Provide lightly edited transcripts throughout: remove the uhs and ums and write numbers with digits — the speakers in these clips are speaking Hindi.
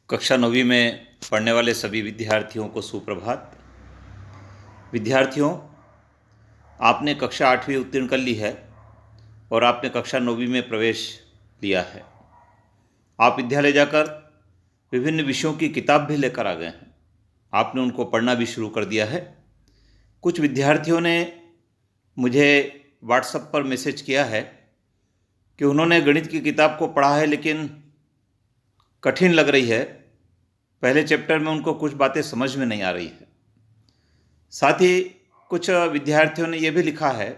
कक्षा 9वीं में पढ़ने वाले सभी विद्यार्थियों को सुप्रभात। विद्यार्थियों, आपने कक्षा 8वीं उत्तीर्ण कर ली है और आपने कक्षा 9वीं में प्रवेश लिया है। आप विद्यालय जाकर विभिन्न विषयों की किताब भी लेकर आ गए हैं। आपने उनको पढ़ना भी शुरू कर दिया है। कुछ विद्यार्थियों ने मुझे व्हाट्सएप पर मैसेज किया है कि उन्होंने गणित की किताब को पढ़ा है लेकिन कठिन लग रही है। पहले चैप्टर में उनको कुछ बातें समझ में नहीं आ रही है। साथ ही कुछ विद्यार्थियों ने यह भी लिखा है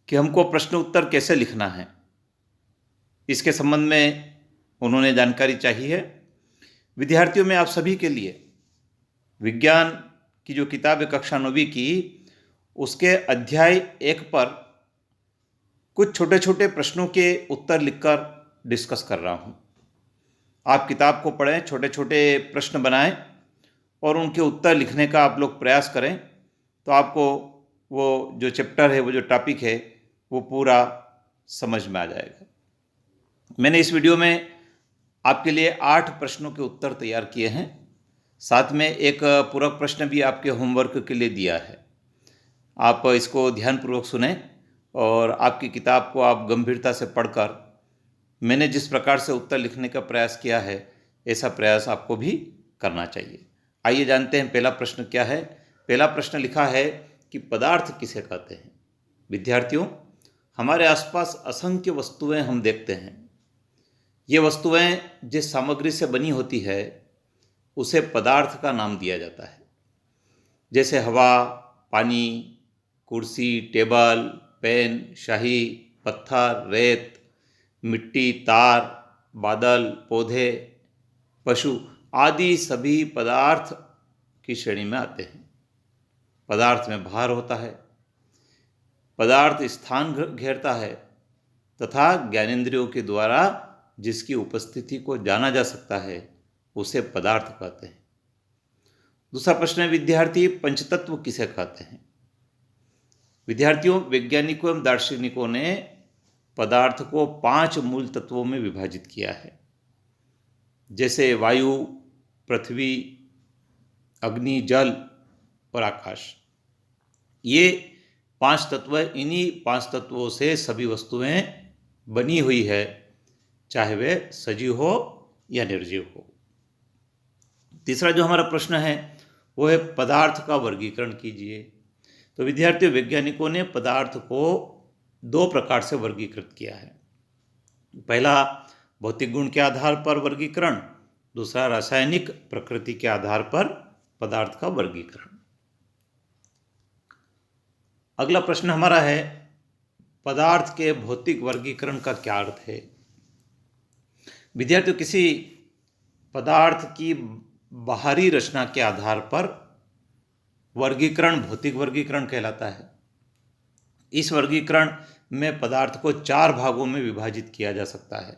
कि हमको प्रश्न उत्तर कैसे लिखना है, इसके संबंध में उन्होंने जानकारी चाहिए है। विद्यार्थियों में आप सभी के लिए विज्ञान की जो किताब है कक्षा 9वीं की, उसके अध्याय 1 पर कुछ छोटे छोटे प्रश्नों के उत्तर लिखकर डिस्कस कर रहा हूँ। आप किताब को पढ़ें, छोटे छोटे प्रश्न बनाएं और उनके उत्तर लिखने का आप लोग प्रयास करें, तो आपको वो जो चैप्टर है, वो जो टॉपिक है, वो पूरा समझ में आ जाएगा। मैंने इस वीडियो में आपके लिए 8 प्रश्नों के उत्तर तैयार किए हैं। साथ में एक पूरक प्रश्न भी आपके होमवर्क के लिए दिया है। आप इसको ध्यानपूर्वक सुनें और आपकी किताब को आप गंभीरता से पढ़कर मैंने जिस प्रकार से उत्तर लिखने का प्रयास किया है, ऐसा प्रयास आपको भी करना चाहिए। आइए जानते हैं पहला प्रश्न क्या है। पहला प्रश्न लिखा है कि पदार्थ किसे कहते हैं। विद्यार्थियों, हमारे आसपास असंख्य वस्तुएं हम देखते हैं। ये वस्तुएं जिस सामग्री से बनी होती है उसे पदार्थ का नाम दिया जाता है। जैसे हवा, पानी, कुर्सी, टेबल, पेन, शाही, पत्थर, रेत, मिट्टी, तार, बादल, पौधे, पशु आदि सभी पदार्थ की श्रेणी में आते हैं। पदार्थ में भार होता है, पदार्थ स्थान घेरता है तथा ज्ञानेंद्रियों के द्वारा जिसकी उपस्थिति को जाना जा सकता है उसे पदार्थ कहते हैं। दूसरा प्रश्न है, विद्यार्थी, पंचतत्व किसे कहते हैं। विद्यार्थियों, वैज्ञानिकों एवं दार्शनिकों ने पदार्थ को 5 मूल तत्वों में विभाजित किया है। जैसे वायु, पृथ्वी, अग्नि, जल और आकाश। ये 5 तत्व, इन्हीं 5 तत्वों से सभी वस्तुएं बनी हुई है, चाहे वे सजीव हो या निर्जीव हो। तीसरा जो हमारा प्रश्न है वो है, पदार्थ का वर्गीकरण कीजिए। तो विद्यार्थियों, वैज्ञानिकों ने पदार्थ को 2 प्रकार से वर्गीकृत किया है। पहला भौतिक गुण के आधार पर वर्गीकरण, दूसरा रासायनिक प्रकृति के आधार पर पदार्थ का वर्गीकरण। अगला प्रश्न हमारा है, पदार्थ के भौतिक वर्गीकरण का क्या अर्थ है। विद्यार्थियों, किसी पदार्थ की बाहरी रचना के आधार पर वर्गीकरण भौतिक वर्गीकरण कहलाता है। इस वर्गीकरण में पदार्थ को 4 भागों में विभाजित किया जा सकता है: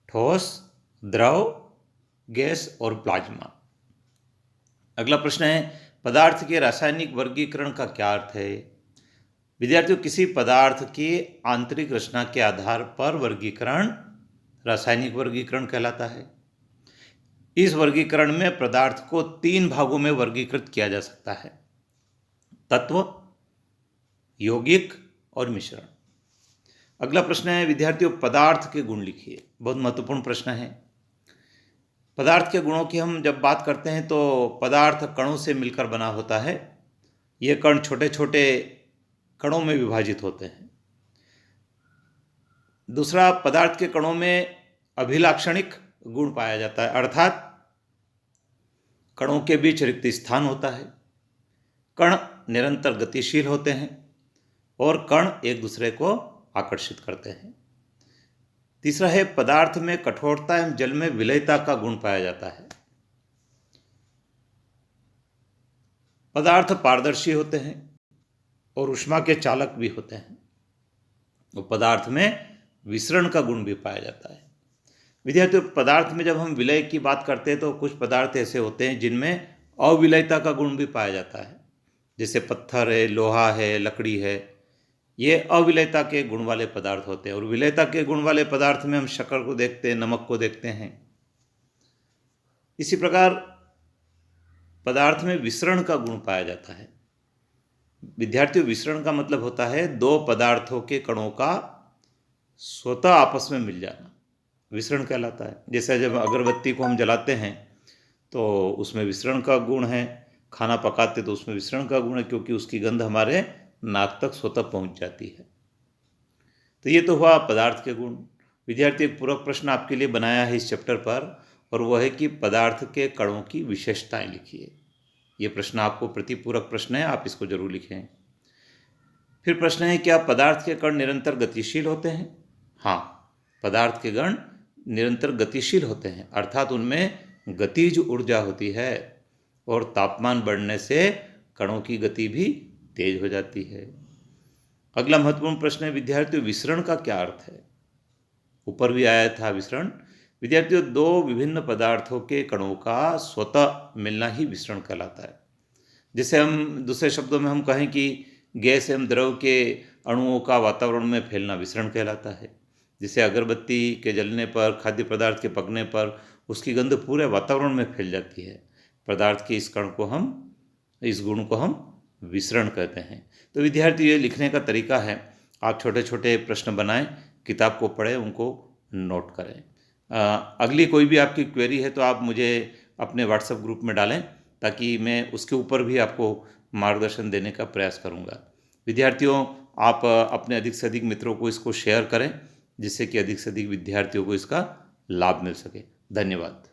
ठोस, द्रव, गैस और प्लाज्मा। अगला प्रश्न है, पदार्थ के रासायनिक वर्गीकरण का क्या अर्थ है। विद्यार्थियों, किसी पदार्थ की आंतरिक रचना के आधार पर वर्गीकरण रासायनिक वर्गीकरण कहलाता है। इस वर्गीकरण में पदार्थ को 3 भागों में वर्गीकृत किया जा सकता है: तत्व, यौगिक और मिश्रण। अगला प्रश्न है, विद्यार्थियों, पदार्थ के गुण लिखिए। बहुत महत्वपूर्ण प्रश्न है। पदार्थ के गुणों की हम जब बात करते हैं तो पदार्थ कणों से मिलकर बना होता है। ये कण छोटे छोटे कणों में विभाजित होते हैं। दूसरा, पदार्थ के कणों में अभिलाक्षणिक गुण पाया जाता है, अर्थात कणों के बीच रिक्त स्थान होता है, कण निरंतर गतिशील होते हैं और कण एक दूसरे को आकर्षित करते हैं। तीसरा है, पदार्थ में कठोरता एवं जल में विलयता का गुण पाया जाता है। पदार्थ पारदर्शी होते हैं और ऊष्मा के चालक भी होते हैं। और पदार्थ में विसरण का गुण भी पाया जाता है। विद्यार्थियों, पदार्थ में जब हम विलय की बात करते हैं तो कुछ पदार्थ ऐसे होते हैं जिनमें अविलयता का गुण भी पाया जाता है। जैसे पत्थर है, लोहा है, लकड़ी है, ये अविलयता के गुण वाले पदार्थ होते हैं। और विलयता के गुण वाले पदार्थ में हम शक्कर को देखते हैं, नमक को देखते हैं। इसी प्रकार पदार्थ में विसरण का गुण पाया जाता है। विद्यार्थियों, विसरण का मतलब होता है दो पदार्थों के कणों का स्वतः आपस में मिल जाना, विसरण कहलाता है। जैसे जब अगरबत्ती को हम जलाते हैं तो उसमें विसरण का गुण है, खाना पकाते तो उसमें विसरण का गुण है, क्योंकि उसकी गंध हमारे नाक तक स्वतः पहुंच जाती है। तो ये तो हुआ पदार्थ के गुण। विद्यार्थी, एक पूरक प्रश्न आपके लिए बनाया है इस चैप्टर पर, और वह है कि पदार्थ के कणों की विशेषताएं लिखिए। ये प्रश्न आपको प्रतिपूरक प्रश्न है, आप इसको जरूर लिखें। फिर प्रश्न है, क्या पदार्थ के कण निरंतर गतिशील होते हैं? हाँ, पदार्थ के कण निरंतर गतिशील होते हैं, अर्थात उनमें गतिज ऊर्जा होती है, और तापमान बढ़ने से कणों की गति भी तेज हो जाती है। अगला महत्वपूर्ण प्रश्न है विद्यार्थियों, विसरण का क्या अर्थ है? ऊपर भी आया था विसरण। विद्यार्थियों, दो विभिन्न पदार्थों के कणों का स्वतः मिलना ही विसरण कहलाता है। जैसे हम दूसरे शब्दों में हम कहें कि गैस एवं द्रव के अणुओं का वातावरण में फैलना विसरण कहलाता है। जैसे अगरबत्ती के जलने पर, खाद्य पदार्थ के पकने पर उसकी गंध पूरे वातावरण में फैल जाती है। पदार्थ के इस गुण को हम विसरण कहते हैं। तो विद्यार्थी, ये लिखने का तरीका है, आप छोटे छोटे प्रश्न बनाएं, किताब को पढ़ें, उनको नोट करें। अगली कोई भी आपकी क्वेरी है तो आप मुझे अपने व्हाट्सएप ग्रुप में डालें, ताकि मैं उसके ऊपर भी आपको मार्गदर्शन देने का प्रयास करूंगा। विद्यार्थियों, आप अपने अधिक से अधिक मित्रों को इसको शेयर करें, जिससे कि अधिक से अधिक विद्यार्थियों को इसका लाभ मिल सके। धन्यवाद।